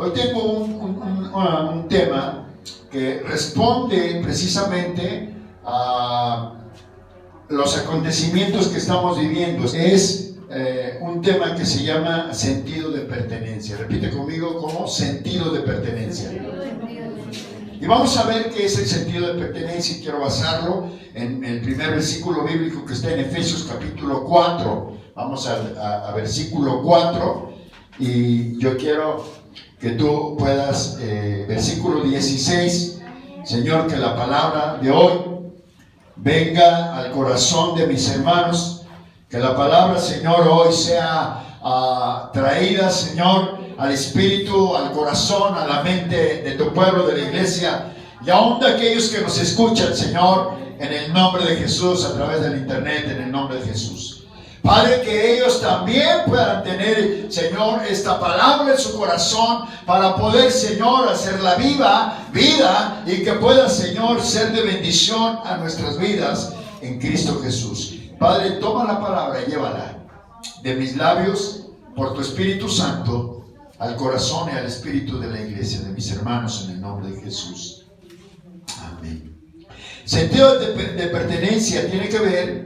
Hoy tengo un tema que responde precisamente a los acontecimientos que estamos viviendo. Es un tema que se llama sentido de pertenencia. Repite conmigo, como sentido de pertenencia. Y vamos a ver qué es el sentido de pertenencia, y quiero basarlo en el primer versículo bíblico que está en Efesios capítulo 4. Vamos a versículo 4, y yo quiero que tú puedas, versículo 16, Señor, que la palabra de hoy venga al corazón de mis hermanos, que la palabra, Señor, hoy sea traída, Señor, al espíritu, al corazón, a la mente de tu pueblo, de la iglesia, y aún de aquellos que nos escuchan, Señor, en el nombre de Jesús, a través del internet, en el nombre de Jesús. Padre, que ellos también puedan tener, Señor, esta palabra en su corazón para poder, Señor, hacerla vida, y que pueda, Señor, ser de bendición a nuestras vidas en Cristo Jesús. Padre, toma la palabra y llévala de mis labios por tu Espíritu Santo al corazón y al espíritu de la iglesia, de mis hermanos, en el nombre de Jesús. Amén. Sentido de pertenencia tiene que ver,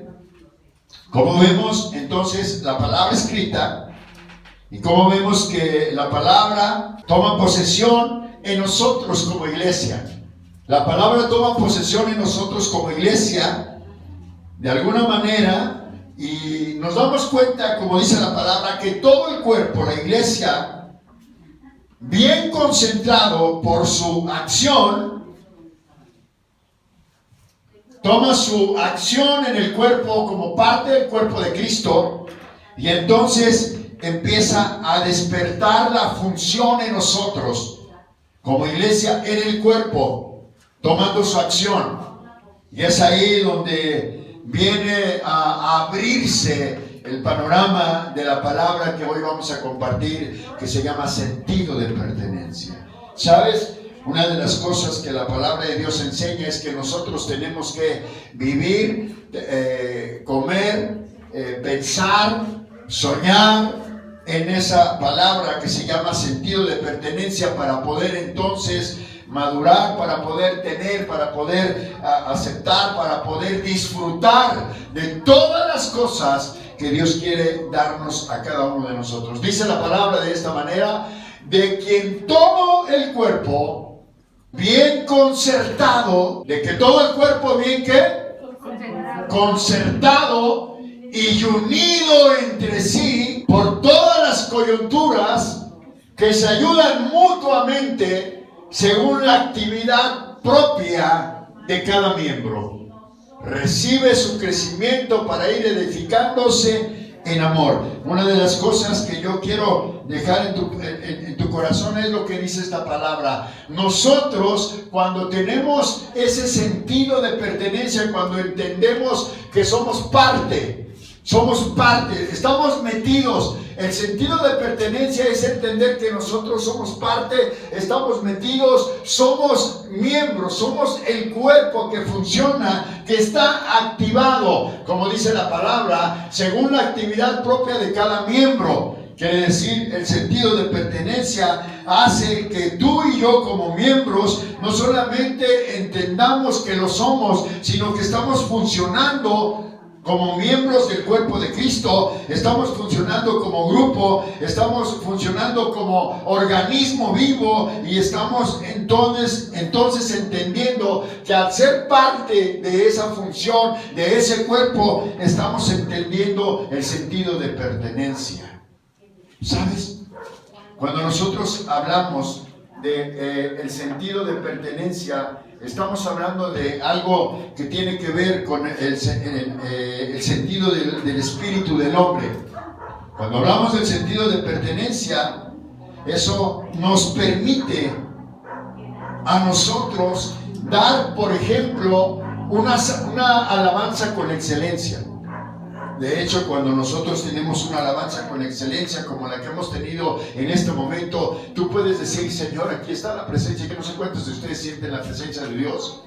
como vemos entonces, la palabra escrita, y como vemos que la palabra toma posesión en nosotros como iglesia. La palabra toma posesión en nosotros como iglesia, de alguna manera, y nos damos cuenta, como dice la palabra, que todo el cuerpo, la iglesia, bien concentrado por su acción, toma su acción en el cuerpo como parte del cuerpo de Cristo, y entonces empieza a despertar la función en nosotros como iglesia en el cuerpo, tomando su acción. Y es ahí donde viene a abrirse el panorama de la palabra que hoy vamos a compartir, que se llama sentido de pertenencia. ¿Sabes? Una de las cosas que la palabra de Dios enseña es que nosotros tenemos que vivir, comer, pensar, soñar en esa palabra que se llama sentido de pertenencia, para poder entonces madurar, para poder tener, para poder aceptar, para poder disfrutar de todas las cosas que Dios quiere darnos a cada uno de nosotros. Dice la palabra de esta manera: de quien todo el cuerpo bien concertado, de que todo el cuerpo bien concertado y unido entre sí por todas las coyunturas que se ayudan mutuamente según la actividad propia de cada miembro, recibe su crecimiento para ir edificándose en amor. Una de las cosas que yo quiero dejar en tu corazón es lo que dice esta palabra. Nosotros, cuando tenemos ese sentido de pertenencia, cuando entendemos que somos parte, estamos metidos. El sentido de pertenencia es entender que nosotros somos parte, estamos metidos, somos miembros, somos el cuerpo que funciona, que está activado, como dice la palabra, según la actividad propia de cada miembro. Quiere decir, el sentido de pertenencia hace que tú y yo como miembros no solamente entendamos que lo somos, sino que estamos funcionando como miembros del cuerpo de Cristo, estamos funcionando como grupo, estamos funcionando como organismo vivo, y estamos entonces entendiendo que al ser parte de esa función, de ese cuerpo, estamos entendiendo el sentido de pertenencia. ¿Sabes? Cuando nosotros hablamos de el sentido de pertenencia, estamos hablando de algo que tiene que ver con el sentido del espíritu del hombre. Cuando hablamos del sentido de pertenencia, eso nos permite a nosotros dar, por ejemplo, una alabanza con excelencia. De hecho, cuando nosotros tenemos una alabanza con excelencia como la que hemos tenido en este momento, tú puedes decir: Señor, aquí está la presencia. Que no sé cuántos de ustedes sienten la presencia de Dios.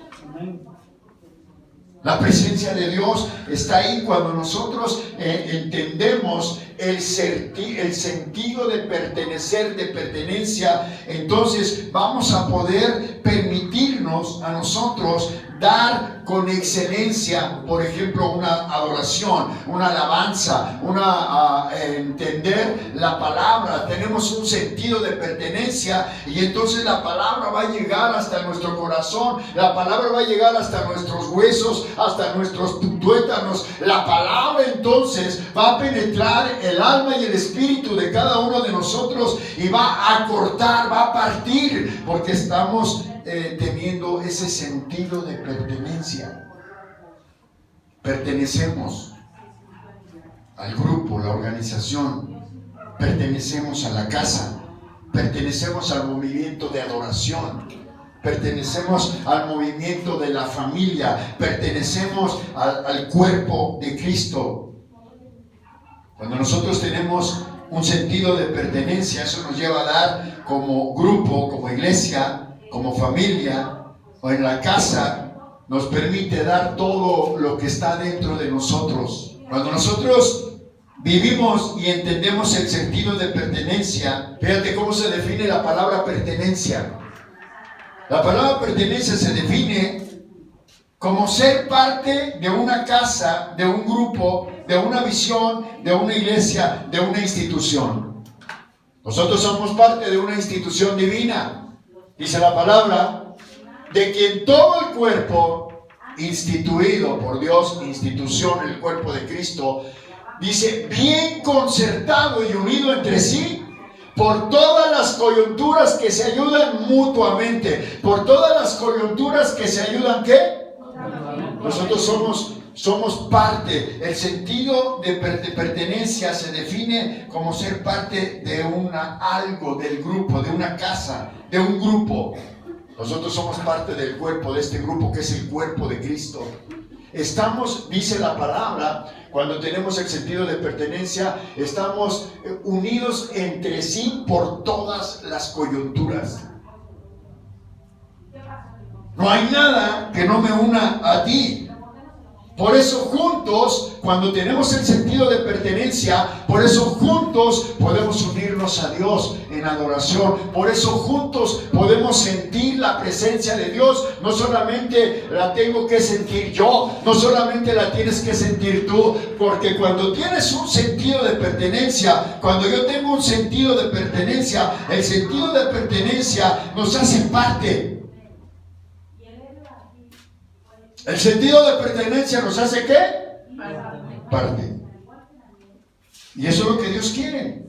La presencia de Dios está ahí cuando nosotros entendemos el sentido de pertenecer, de pertenencia. Entonces vamos a poder permitirnos a nosotros dar con excelencia, por ejemplo, una adoración, una alabanza, entender la palabra. Tenemos un sentido de pertenencia y entonces la palabra va a llegar hasta nuestro corazón, la palabra va a llegar hasta nuestros huesos, hasta nuestros tuétanos. La palabra entonces va a penetrar el alma y el espíritu de cada uno de nosotros y va a cortar, va a partir, porque estamos teniendo ese sentido de pertenencia. Pertenecemos al grupo, la organización, pertenecemos a la casa, pertenecemos al movimiento de adoración, pertenecemos al movimiento de la familia, pertenecemos al cuerpo de Cristo. Cuando nosotros tenemos un sentido de pertenencia, eso nos lleva a dar como grupo, como iglesia, como familia o en la casa, nos permite dar todo lo que está dentro de nosotros. Cuando nosotros vivimos y entendemos el sentido de pertenencia, fíjate cómo se define la palabra pertenencia. La palabra pertenencia se define como ser parte de una casa, de un grupo, de una visión, de una iglesia, de una institución. Nosotros somos parte de una institución divina. Dice la palabra, de quien todo el cuerpo, instituido por Dios, institución, el cuerpo de Cristo, dice, bien concertado y unido entre sí, por todas las coyunturas que se ayudan mutuamente, por todas las coyunturas que se ayudan, ¿qué? Nosotros somos parte. El sentido de pertenencia se define como ser parte de algo, del grupo, de una casa, de un grupo. Nosotros somos parte del cuerpo, de este grupo que es el cuerpo de Cristo. Estamos, dice la palabra, cuando tenemos el sentido de pertenencia, estamos unidos entre sí por todas las coyunturas. No hay nada que no me una a ti. Por eso juntos, cuando tenemos el sentido de pertenencia, por eso juntos podemos unirnos a Dios en adoración. Por eso juntos podemos sentir la presencia de Dios. No solamente la tengo que sentir yo, no solamente la tienes que sentir tú, porque cuando tienes un sentido de pertenencia, cuando yo tengo un sentido de pertenencia, el sentido de pertenencia nos hace parte. El sentido de pertenencia nos hace ¿qué? Parte. Y eso es lo que Dios quiere.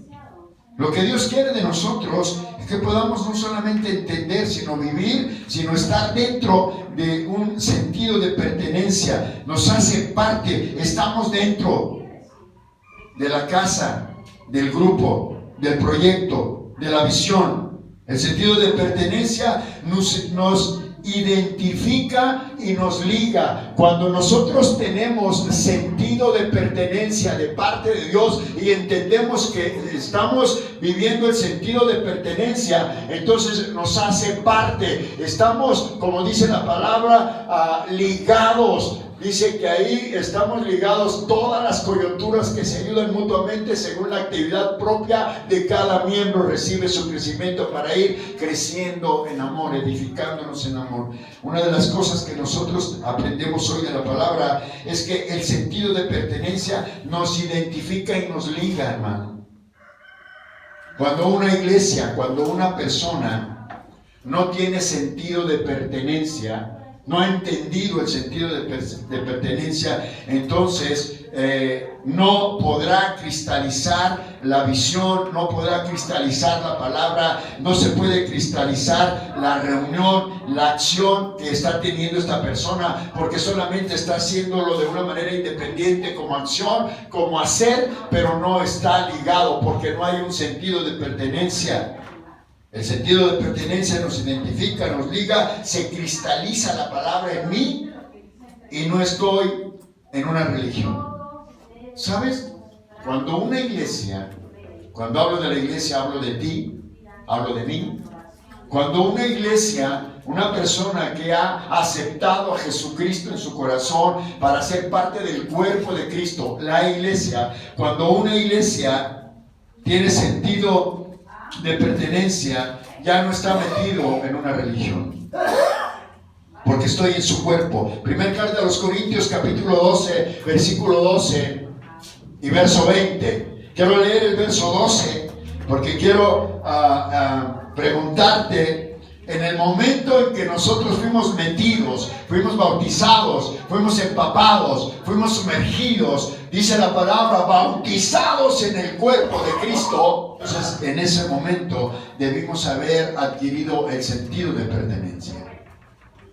Lo que Dios quiere de nosotros es que podamos no solamente entender, sino vivir, sino estar dentro de un sentido de pertenencia. Nos hace parte. Estamos dentro de la casa, del grupo, del proyecto, de la visión. El sentido de pertenencia nos identifica y nos liga. Cuando nosotros tenemos sentido de pertenencia de parte de Dios y entendemos que estamos viviendo el sentido de pertenencia, entonces nos hace parte. Estamos, como dice la palabra, ligados. Dice que ahí estamos ligados todas las coyunturas que se ayudan mutuamente según la actividad propia de cada miembro. Recibe su crecimiento para ir creciendo en amor, edificándonos en amor. Una de las cosas que nosotros aprendemos hoy de la palabra es que el sentido de pertenencia nos identifica y nos liga, hermano. Cuando una iglesia, cuando una persona no tiene sentido de pertenencia, no ha entendido el sentido de pertenencia, entonces no podrá cristalizar la visión, no podrá cristalizar la palabra, no se puede cristalizar la reunión, la acción que está teniendo esta persona, porque solamente está haciéndolo de una manera independiente, como acción, como hacer, pero no está ligado, porque no hay un sentido de pertenencia. El sentido de pertenencia nos identifica, nos liga, se cristaliza la palabra en mí y no estoy en una religión. ¿Sabes? Cuando una iglesia, cuando hablo de la iglesia, hablo de ti, hablo de mí. Cuando una iglesia una persona que ha aceptado a Jesucristo en su corazón para ser parte del cuerpo de Cristo, la iglesia, cuando una iglesia tiene sentido de pertenencia, ya no está metido en una religión, porque estoy en su cuerpo. Primera carta a los Corintios, capítulo 12, versículo 12 y verso 20. Quiero leer el verso 12 porque quiero preguntarte: en el momento en que nosotros fuimos metidos, fuimos bautizados, fuimos empapados, fuimos sumergidos, dice la palabra, bautizados en el cuerpo de Cristo, entonces en ese momento debimos haber adquirido el sentido de pertenencia.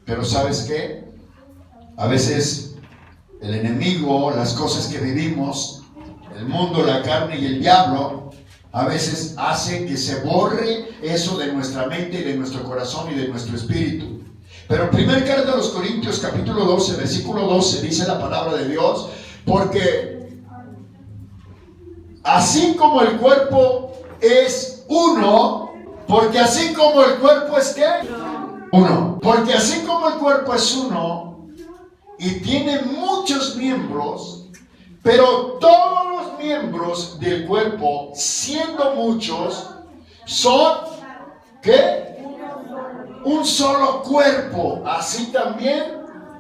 Pero ¿sabes qué? A veces el enemigo, las cosas que vivimos, el mundo, la carne y el diablo, a veces hace que se borre eso de nuestra mente y de nuestro corazón y de nuestro espíritu. Pero en primera carta a los Corintios, capítulo 12, versículo 12, dice la palabra de Dios: porque así como el cuerpo es uno, porque así como el cuerpo es ¿qué? Uno. Porque así como el cuerpo es uno y tiene muchos miembros, pero todos los miembros del cuerpo, siendo muchos, son ¿qué? Un solo cuerpo. Así también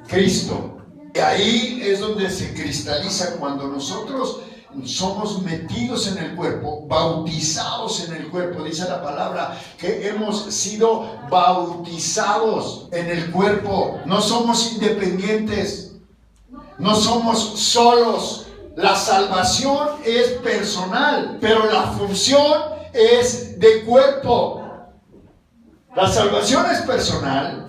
Cristo. Y ahí es donde se cristaliza cuando nosotros somos metidos en el cuerpo, bautizados en el cuerpo. Dice la palabra que hemos sido bautizados en el cuerpo. No somos independientes, no somos solos. La salvación es personal, pero la función es de cuerpo. La salvación es personal,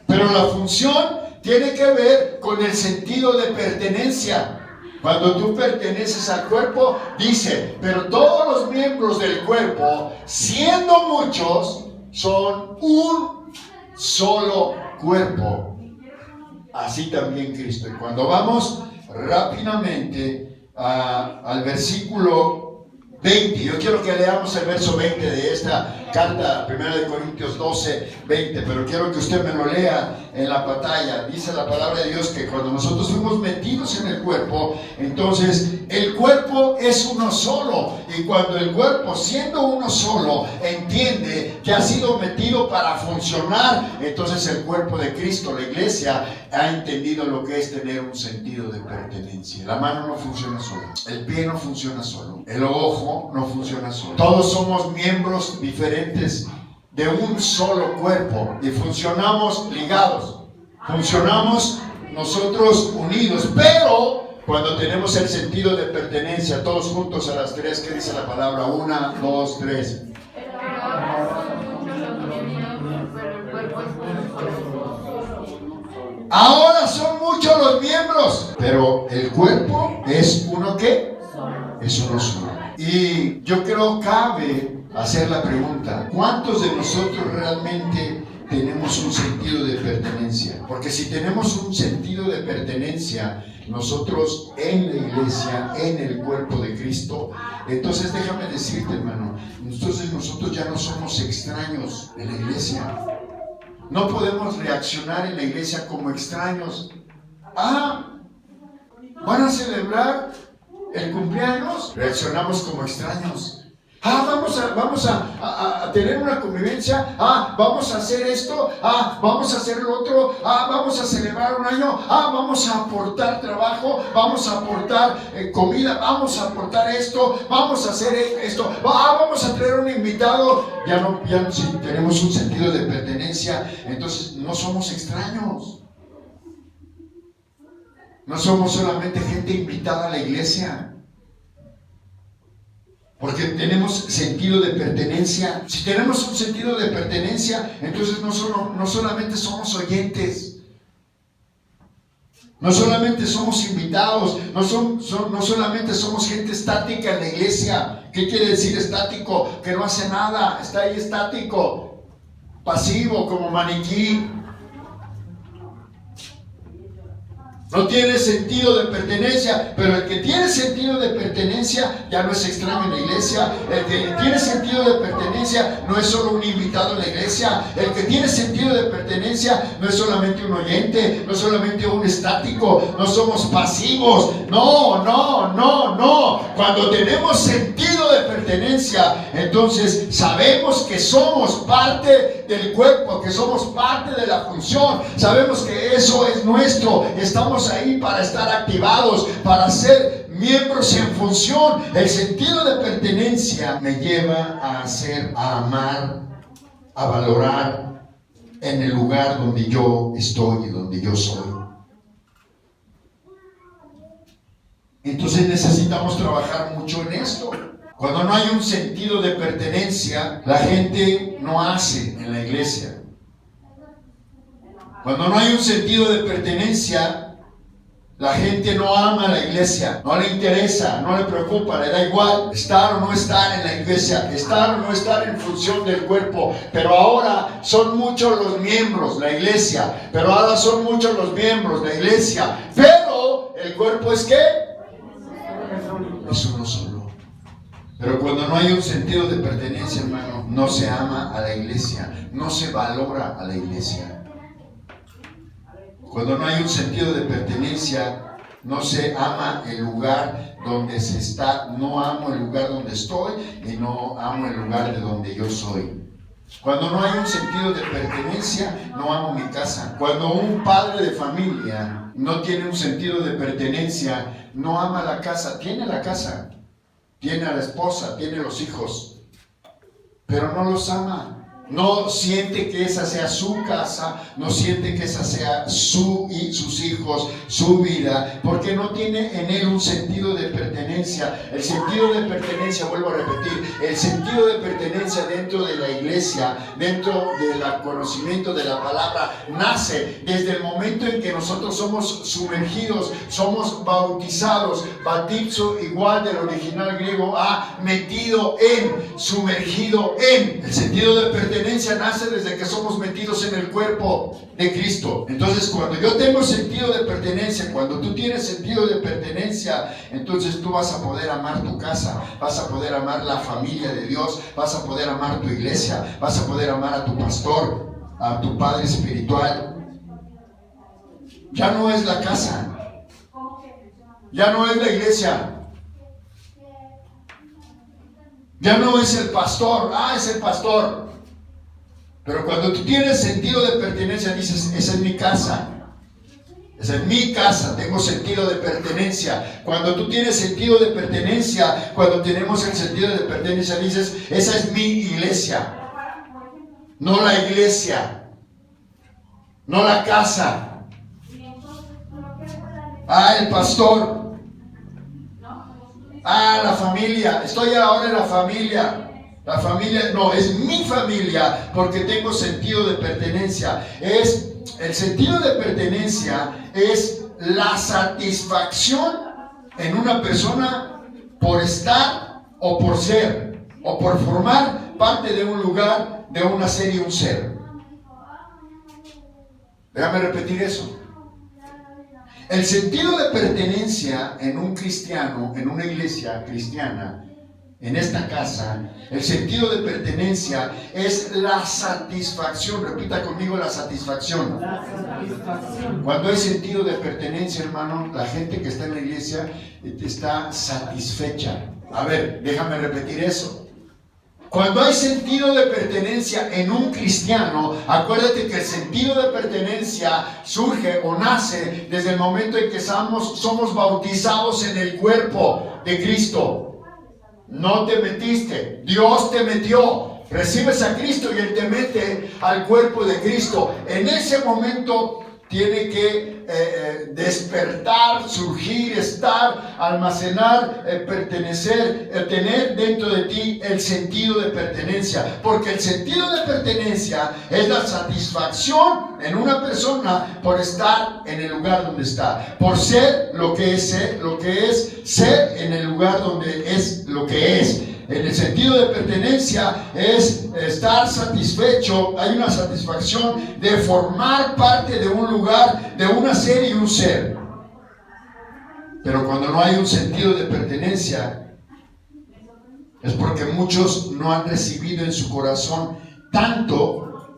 pero la función tiene que ver con el sentido de pertenencia. Cuando tú perteneces al cuerpo, dice, pero todos los miembros del cuerpo, siendo muchos, son un solo cuerpo. Así también Cristo. Y cuando vamos rápidamente al versículo 20, yo quiero que leamos el verso 20 de esta carta, 1 Corintios 12, 20, pero quiero que usted me lo lea en la pantalla. Dice la palabra de Dios que cuando nosotros fuimos metidos en el cuerpo, entonces el cuerpo es uno solo, y cuando el cuerpo, siendo uno solo, entiende que ha sido metido para funcionar, entonces el cuerpo de Cristo, la iglesia, ha entendido lo que es tener un sentido de pertenencia. La mano no funciona sola, el pie no funciona solo, el ojo no funciona solo. Todos somos miembros diferentes de un solo cuerpo y funcionamos ligados, funcionamos nosotros unidos, pero cuando tenemos el sentido de pertenencia, todos juntos a las tres, ¿qué dice la palabra? 1, 2, 3. Ahora son muchos los miembros, pero el cuerpo es uno ¿qué? Es uno solo. Y yo creo cabe hacer la pregunta: ¿cuántos de nosotros realmente tenemos un sentido de pertenencia? Porque si tenemos un sentido de pertenencia nosotros en la iglesia, en el cuerpo de Cristo, entonces déjame decirte, hermano, entonces nosotros ya no somos extraños en la iglesia. No podemos reaccionar en la iglesia como extraños. ¿Van a celebrar el cumpleaños? Reaccionamos como extraños. Vamos a tener una convivencia. Vamos a hacer esto. Vamos a hacer lo otro. Vamos a celebrar un año. Vamos a aportar trabajo. Vamos a aportar comida. Vamos a aportar esto. Vamos a hacer esto. Vamos a traer un invitado. Ya si tenemos un sentido de pertenencia, entonces no somos extraños. No somos solamente gente invitada a la iglesia. Porque tenemos sentido de pertenencia. Si tenemos un sentido de pertenencia, entonces no solamente somos oyentes, no solamente somos invitados, no solamente somos gente estática en la iglesia. ¿Qué quiere decir estático? Que no hace nada, está ahí estático, pasivo, como maniquí. No tiene sentido de pertenencia, pero el que tiene sentido de pertenencia ya no es extraño en la iglesia. El que tiene sentido de pertenencia no es solo un invitado en la iglesia. El que tiene sentido de pertenencia no es solamente un oyente, no es solamente un estático, no somos pasivos. No. Cuando tenemos sentido de pertenencia, entonces sabemos que somos parte del cuerpo, que somos parte de la función. Sabemos que eso es nuestro. Estamos ahí para estar activados, para ser miembros en función. El sentido de pertenencia me lleva a hacer, a amar, a valorar en el lugar donde yo estoy y donde yo soy. Entonces necesitamos trabajar mucho en esto. Cuando no hay un sentido de pertenencia, la gente no hace en la iglesia. Cuando no hay un sentido de pertenencia, la gente no ama a la iglesia, no le interesa, no le preocupa, le da igual estar o no estar en la iglesia, estar o no estar en función del cuerpo. Pero ahora son muchos los miembros, la iglesia, pero el cuerpo es ¿qué? Es uno solo. Pero cuando no hay un sentido de pertenencia, hermano, no se ama a la iglesia, no se valora a la iglesia. Cuando no hay un sentido de pertenencia, no se ama el lugar donde se está. No amo el lugar donde estoy y no amo el lugar de donde yo soy. Cuando no hay un sentido de pertenencia, no amo mi casa. Cuando un padre de familia no tiene un sentido de pertenencia, no ama la casa. Tiene la casa, tiene a la esposa, tiene los hijos, pero no los ama. No siente que esa sea su casa, no siente que esa sea sus hijos, su vida, porque no tiene en él un sentido de pertenencia. El sentido de pertenencia, vuelvo a repetir, el sentido de pertenencia dentro de la iglesia, dentro del conocimiento de la palabra, nace desde el momento en que nosotros somos sumergidos, somos bautizados. Bautizo igual del original griego a metido en, sumergido en. El sentido de pertenencia nace desde que somos metidos en el cuerpo de Cristo. Entonces, cuando yo tengo sentido de pertenencia, cuando tú tienes sentido de pertenencia, entonces tú vas a poder amar tu casa, vas a poder amar la familia de Dios, vas a poder amar tu iglesia, vas a poder amar a tu pastor, a tu padre espiritual. Ya no es la casa, ya no es la iglesia, ya no es el pastor. Es el pastor. Pero cuando tú tienes sentido de pertenencia, dices, esa es mi casa. Esa es mi casa, tengo sentido de pertenencia. Cuando tú tienes sentido de pertenencia, cuando tenemos el sentido de pertenencia, dices, esa es mi iglesia. No la iglesia, no la casa. El pastor. La familia, estoy ahora en la familia. La familia, no, es mi familia porque tengo sentido de pertenencia. El sentido de pertenencia es la satisfacción en una persona por estar o por ser o por formar parte de un lugar, de una serie, un ser. Déjame repetir eso. El sentido de pertenencia en un cristiano, en una iglesia cristiana, en esta casa, el sentido de pertenencia es la satisfacción. Repita conmigo, la satisfacción. Cuando hay sentido de pertenencia, hermano, la gente que está en la iglesia está satisfecha. A ver, déjame repetir eso. Cuando hay sentido de pertenencia en un cristiano, acuérdate que el sentido de pertenencia surge o nace desde el momento en que somos bautizados en el cuerpo de Cristo. No te metiste, Dios te metió. Recibes a Cristo y Él te mete al cuerpo de Cristo. En ese momento tiene que despertar, surgir, estar, almacenar, pertenecer, tener dentro de ti el sentido de pertenencia. Porque el sentido de pertenencia es la satisfacción en una persona por estar en el lugar donde está, por ser lo que es ser en el lugar donde es lo que es. En el sentido de pertenencia es estar satisfecho. Hay una satisfacción de formar parte de un lugar, de una serie y un ser. Pero cuando no hay un sentido de pertenencia, es porque muchos no han recibido en su corazón tanto,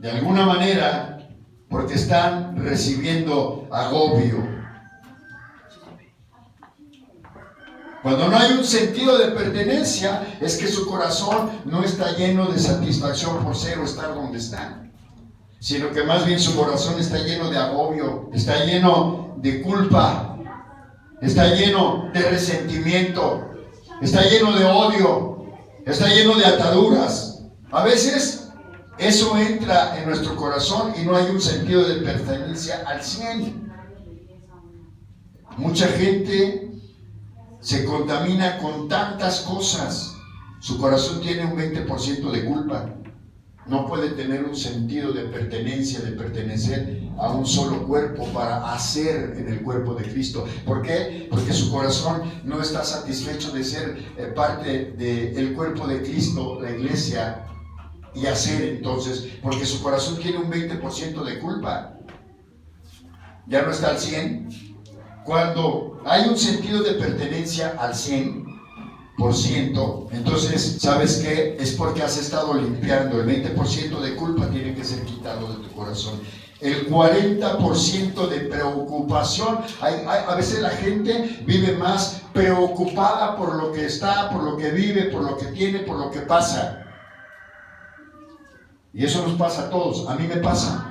de alguna manera, porque están recibiendo agobio. Cuando no hay un sentido de pertenencia, es que su corazón no está lleno de satisfacción por ser o estar donde están, sino que más bien su corazón está lleno de agobio, está lleno de culpa, está lleno de resentimiento, está lleno de odio, está lleno de ataduras. A veces eso entra en nuestro corazón y no hay un sentido de pertenencia al 100. Mucha gente se contamina con tantas cosas. Su corazón tiene un 20% de culpa. No puede tener un sentido de pertenencia, de pertenecer a un solo cuerpo para hacer en el cuerpo de Cristo. ¿Por qué? Porque su corazón no está satisfecho de ser parte del cuerpo de Cristo, la iglesia, y hacer entonces, porque su corazón tiene un 20% de culpa. Ya no está al 100. Cuando hay un sentido de pertenencia al 100%, entonces, ¿sabes qué? Es porque has estado limpiando. El 20% de culpa tiene que ser quitado de tu corazón. El 40% de preocupación. A veces la gente vive más preocupada por lo que está, por lo que vive, por lo que tiene, por lo que pasa. Y eso nos pasa a todos. A mí me pasa.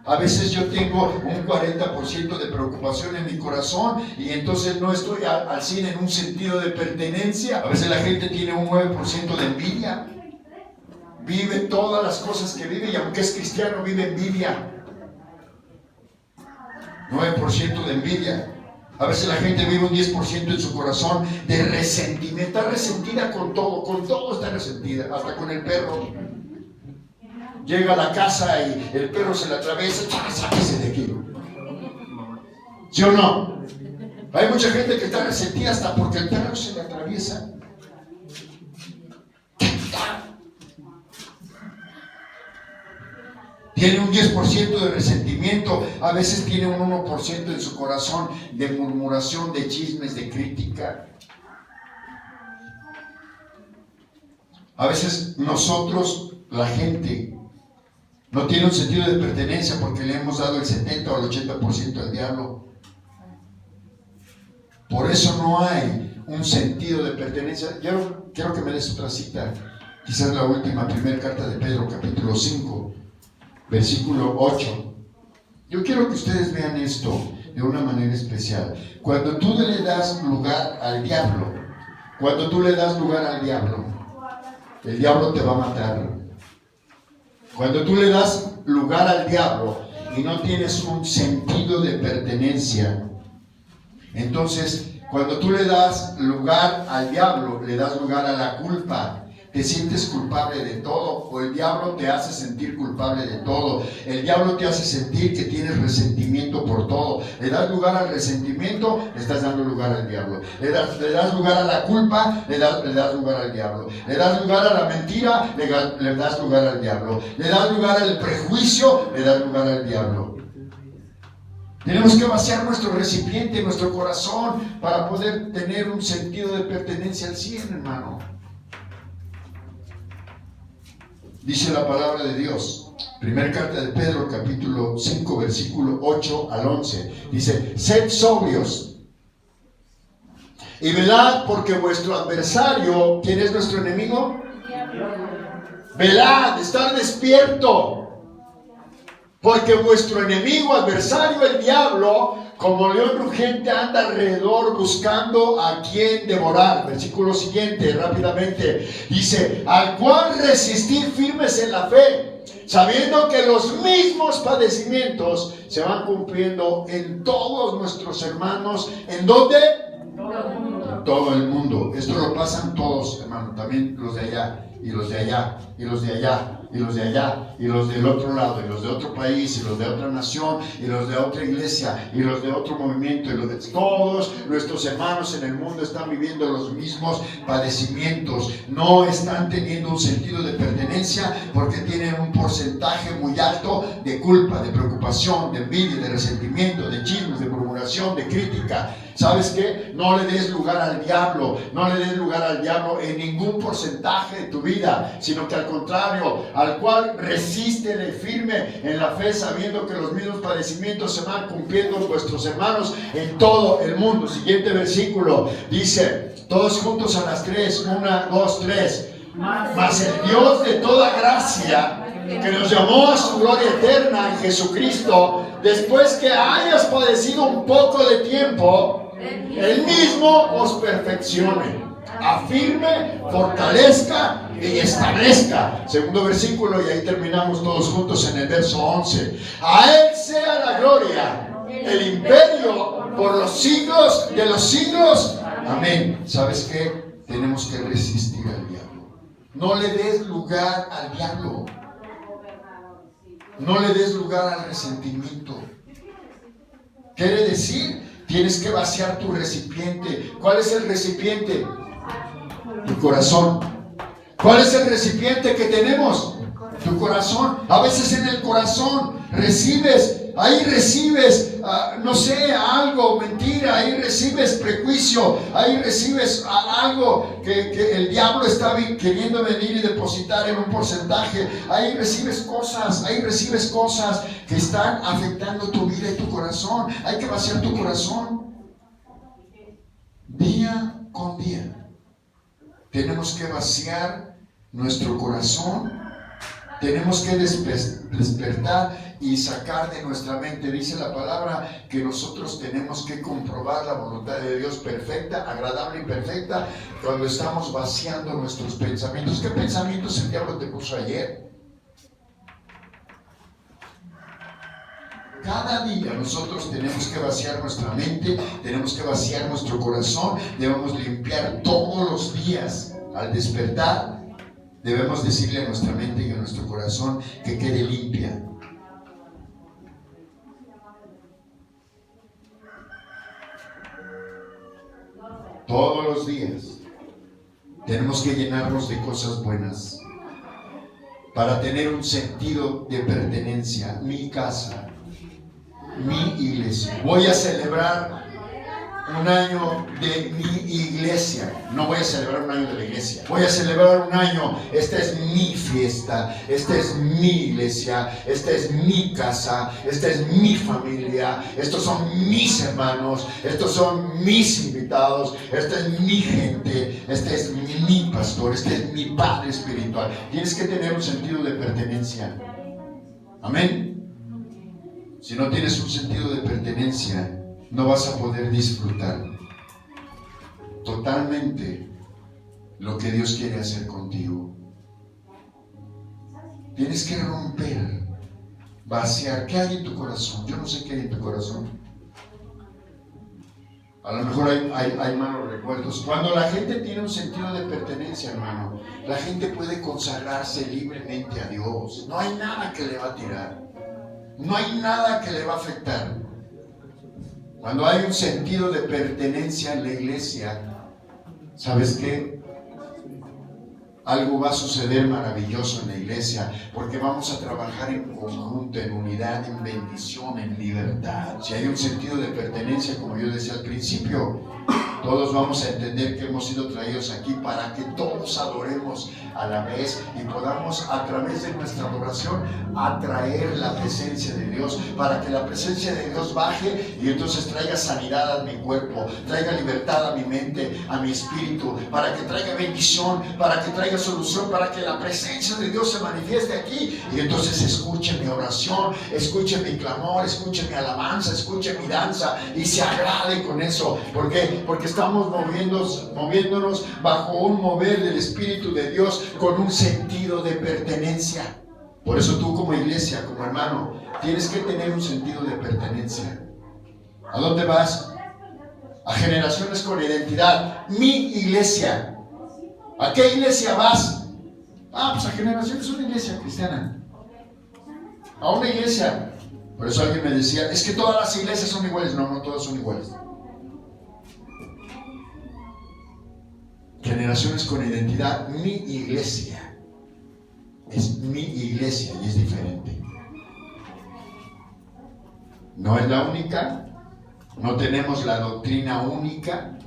A veces yo tengo un 40% de preocupación en mi corazón y entonces no estoy al 100 en un sentido de pertenencia. A veces la gente tiene un 9% de envidia. Vive todas las cosas que vive y aunque es cristiano vive envidia. 9% de envidia. A veces la gente vive un 10% en su corazón de resentimiento. Está resentida con todo está resentida, hasta con el perro. Llega a la casa y el perro se le atraviesa, sáquese de aquí. ¿Sí o no? Hay mucha gente que está resentida hasta porque el perro se le atraviesa. Tiene un 10% de resentimiento, a veces tiene un 1% en su corazón de murmuración, de chismes, de crítica. A veces nosotros, la gente, no tiene un sentido de pertenencia porque le hemos dado el 70 o el 80% al diablo. Por eso no hay un sentido de pertenencia. Yo quiero que me des otra cita, quizás la última, primera carta de Pedro, capítulo 5, versículo 8. Yo quiero que ustedes vean esto de una manera especial. Cuando tú le das lugar al diablo, el diablo te va a matar. Cuando tú le das lugar al diablo y no tienes un sentido de pertenencia, entonces cuando tú le das lugar al diablo, le das lugar a la culpa. Te sientes culpable de todo, o el diablo te hace sentir culpable de todo. El diablo te hace sentir que tienes resentimiento por todo. Le das lugar al resentimiento, le estás dando lugar al diablo. Le das lugar a la culpa, le das lugar al diablo. Le das lugar a la mentira, le das lugar al diablo. Le das lugar al prejuicio, le das lugar al diablo. Tenemos que vaciar nuestro recipiente, nuestro corazón, para poder tener un sentido de pertenencia al 100, hermano. Dice la palabra de Dios, primera carta de Pedro, capítulo 5, versículo 8 al 11. Dice, sed sobrios y velad, porque vuestro adversario, ¿quién es nuestro enemigo? Velad, estar despierto, porque vuestro enemigo, adversario, el diablo, como león rugiente, anda alrededor buscando a quien devorar. Versículo siguiente, rápidamente. Dice, al cual resistir firmes en la fe, sabiendo que los mismos padecimientos se van cumpliendo en todos nuestros hermanos. ¿En dónde? En todo el mundo. Esto lo pasan todos, hermano, también los de allá. y los de allá, y los de allá, y los de allá, y los del otro lado, y los de otro país, y los de otra nación, y los de otra iglesia, y los de otro movimiento, y los de todos nuestros hermanos en el mundo están viviendo los mismos padecimientos. No están teniendo un sentido de pertenencia porque tienen un porcentaje muy alto de culpa, de preocupación, de envidia, de resentimiento, de chismes, de murmuración, de crítica. ¿Sabes qué? No le des lugar al diablo, no le des lugar al diablo en ningún porcentaje de tu vida, sino que al contrario, al cual resístele firme en la fe, sabiendo que los mismos padecimientos se van cumpliendo vuestros hermanos en todo el mundo. Siguiente versículo dice, todos juntos a las 3, 1, 2, 3. Mas el Dios de toda gracia, que nos llamó a su gloria eterna en Jesucristo, después que hayas padecido un poco de tiempo, Él mismo os perfeccione, afirme, fortalezca y establezca. Segundo versículo, y ahí terminamos todos juntos en el verso 11. A Él sea la gloria, el imperio por los siglos de los siglos. Amén. ¿Sabes qué? Tenemos que resistir al diablo. No le des lugar al diablo. No le des lugar al resentimiento. Quiere decir, tienes que vaciar tu recipiente. ¿Cuál es el recipiente? Tu corazón. ¿Cuál es el recipiente que tenemos? Tu corazón. A veces en el corazón ahí recibes, no sé, algo, mentira, ahí recibes prejuicio, ahí recibes algo que el diablo está queriendo venir y depositar en un porcentaje, ahí recibes cosas que están afectando tu vida y tu corazón. Hay que vaciar tu corazón día con día. Tenemos que vaciar nuestro corazón. Tenemos que despertar y sacar de nuestra mente. Dice la palabra que nosotros tenemos que comprobar la voluntad de Dios perfecta, agradable y perfecta cuando estamos vaciando nuestros pensamientos. ¿Qué pensamientos el diablo te puso ayer? Cada día nosotros tenemos que vaciar nuestra mente, tenemos que vaciar nuestro corazón, debemos limpiar todos los días al despertar. Debemos decirle a nuestra mente y a nuestro corazón que quede limpia. Todos los días tenemos que llenarnos de cosas buenas para tener un sentido de pertenencia. Mi casa, mi iglesia. Voy a celebrar un año de mi iglesia. No voy a celebrar un año de la iglesia. Voy a celebrar un año. Esta es mi fiesta. Esta es mi iglesia. Esta es mi casa. Esta es mi familia. Estos son mis hermanos. Estos son mis invitados. Esta es mi gente. Este es mi pastor. Este es mi padre espiritual. Tienes que tener un sentido de pertenencia. Amén. Si no tienes un sentido de pertenencia, no vas a poder disfrutar totalmente lo que Dios quiere hacer contigo. Tienes que romper, vaciar. ¿Qué hay en tu corazón? Yo no sé qué hay en tu corazón. A lo mejor hay malos recuerdos. Cuando la gente tiene un sentido de pertenencia, hermano, la gente puede consagrarse libremente a Dios. No hay nada que le va a tirar. No hay nada que le va a afectar. Cuando hay un sentido de pertenencia en la iglesia, ¿sabes qué? Algo va a suceder maravilloso en la iglesia, porque vamos a trabajar en conjunto, en unidad, en bendición, en libertad. Si hay un sentido de pertenencia, como yo decía al principio, todos vamos a entender que hemos sido traídos aquí para que todos adoremos a la vez y podamos, a través de nuestra adoración, atraer la presencia de Dios, para que la presencia de Dios baje y entonces traiga sanidad a mi cuerpo, traiga libertad a mi mente, a mi espíritu, para que traiga bendición, para que traiga solución, para que la presencia de Dios se manifieste aquí y entonces escuche mi oración, escuche mi clamor, escuche mi alabanza, escuche mi danza y se agrade con eso. ¿Por qué? Porque estamos moviéndonos bajo un mover del Espíritu de Dios con un sentido de pertenencia. Por eso tú como iglesia, como hermano, tienes que tener un sentido de pertenencia. ¿A dónde vas? A Generaciones con Identidad. Mi iglesia. ¿A qué iglesia vas? Pues a Generación es una iglesia cristiana. A una iglesia. Por eso alguien me decía, es que todas las iglesias son iguales. No, no todas son iguales. Generaciones con identidad. Mi iglesia es mi iglesia y es diferente. No es la única. No tenemos la doctrina única,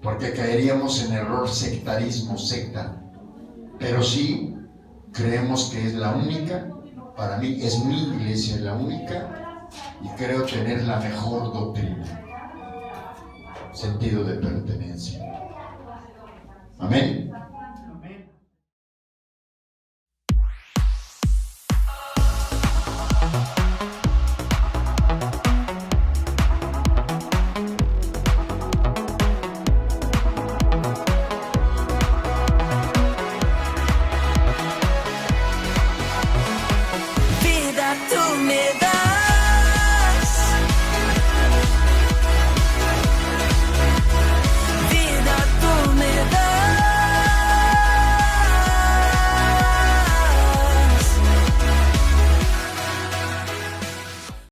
porque caeríamos en error sectarismo, secta. Pero sí creemos que es la única. Para mí es mi iglesia la única y creo tener la mejor doctrina, sentido de pertenencia. Amén.